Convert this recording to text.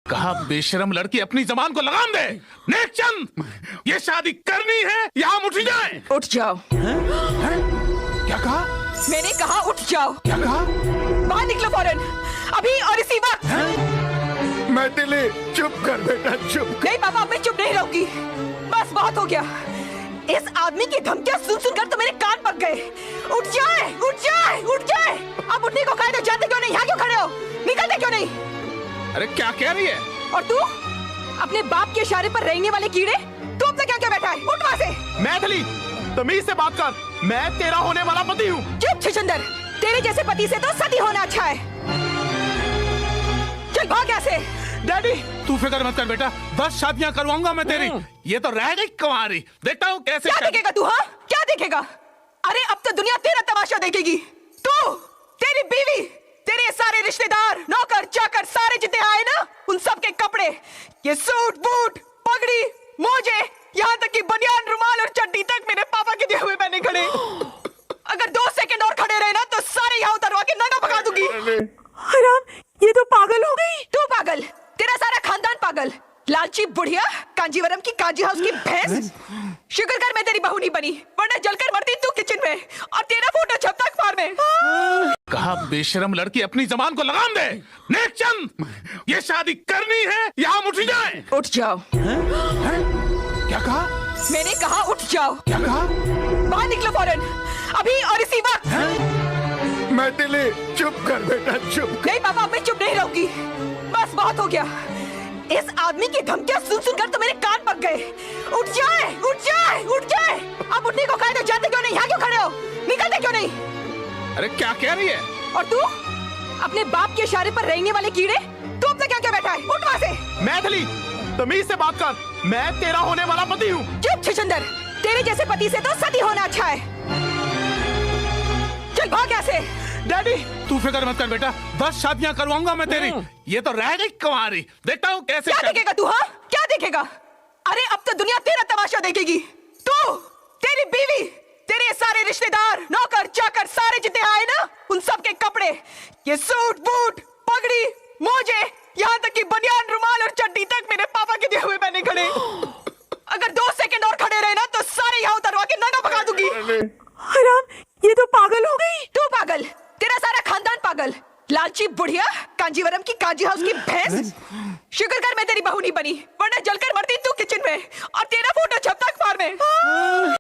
कहा बेशरम लड़की अपनी जबान को लगाम दे। नेकचंद, ये शादी करनी है या हम उठ जाएं? उठ जाओ। क्या कहा? मैंने कहा उठ जाओ। क्या कहा? बाहर निकलो फौरन, अभी और इसी वक्त। मैथिली चुप कर बेटा, चुप। नहीं पापा, मैं चुप नहीं रहूंगी। बस बहुत हो गया। इस आदमी की धमकियां सुन सुनकर तो मेरे कान पक गए। उठ जाए, उठ जाए, उठ जाए। अब उठने को कहे तो जाते क्यों नहीं? यहाँ क्यों खड़े हो? निकलते क्यों नहीं? अरे क्या कह रही है? और तू अपने बाप के इशारे पर रेंगने वाले कीड़े, तू अब तक क्या क्या बैठा है? उठ वहाँ से। मैथिली, तमीज से बात कर। मैं तेरा होने वाला पति हूँ। चुप छछंदर, तेरे जैसे पति से तो सती होना अच्छा है। चल भाग यहाँ से। डैडी, तू फिक्र मत कर बेटा, 10 शादियां करवाऊंगा मैं तेरी। ये तो रह गई कुंवारी। देखता हूँ कैसे। क्या देखेगा तू? हाँ, क्या देखेगा? अरे अब तो दुनिया तेरा तमाशा देखेगी। तू, तेरी बीवी, तेरे सारे रिश्तेदार, नौकर चाकर सारे जितने आए ना, उन सब के कपड़े, ये सूट बूट पगड़ी मोजे, यहाँ तक कि बनियान रुमाल और चड्डी तक मेरे पापा के दिए हुए पहने खड़े। अगर 2 सेकंड और खड़े रहे ना तो सारे यहाँ उतरवा के नंगा भगा दूंगी। हराम, ये तो पागल हो गई। तू पागल, तेरा सारा खानदान पागल। लालची बुढ़िया, कांजीवरम की कांजी हाउस की भैंस। शुक्र कर मैं तेरी बहू नहीं बनी, वरना जलकर मरती तू किचन में और तेरा फोटो छपता अखबार में। कहा बेशरम लड़की अपनी जबान को लगाम दे। नेकचंद, ये शादी करनी है या हम उठ जाएं? उठ जाओ। क्या कहा? मैंने कहा उठ जाओ। क्या कहा? बाहर निकलो फौरन, अभी और इसी वक्त। मैथिली चुप कर बेटा, चुप। नहीं पापा, मैं चुप नहीं रहूंगी। बस बहुत हो गया। इस आदमी की धमकियां सुन सुनकर तो मेरे कान पक गए। उठ जाए, उठ जाए, उठ जाए। अब उठने को कहे तो जाते क्यों नहीं? यहाँ क्यों खड़े हो? निकलते क्यों नहीं? अरे क्या कह रही है? और तू अपने बाप के इशारे पर रेंगने वाले कीड़े, तू अब तक क्या क्या बैठा है? उठ वहाँ से। मैथिली, तमीज से बात कर। मैं तेरा होने वाला पति हूँ। चुप छछंदर, तेरे जैसे पति से तो सती होना अच्छा है। चल भाग यहाँ से। डैडी, तू फिक्र मत कर बेटा, 10 शादियां करवाऊंगा मैं तेरी। ये तो रह गई कुंवारी। देखता हूँ कैसे। क्या देखेगा तू? हाँ, क्या देखेगा? अरे अब तो दुनिया तेरा तमाशा देखेगी। तू, तेरी बीवी, तेरे सारे रिश्तेदार, नौकर चाकर सारे जितने आए ना, उन सब के कपड़े, ये सूट बूट पगड़ी मोजे, यहाँ तक कि बनियान रुमाल और चड्डी तक मेरे पापा के दिए हुए पहने खड़े। अगर 2 सेकंड और खड़े रहे ना तो सारे यहाँ उतरवा के नंगा भगा दूंगी। हराम, ये तो पागल हो गई। तू पागल, तेरा सारा खानदान पागल। लालची बुढ़िया, कांजीवरम की कांजी हाउस की भैंस। शुक्र कर मैं तेरी बहू नहीं बनी, वरना जलकर मरती तू किचन में और तेरा फोटो छपता अखबार में।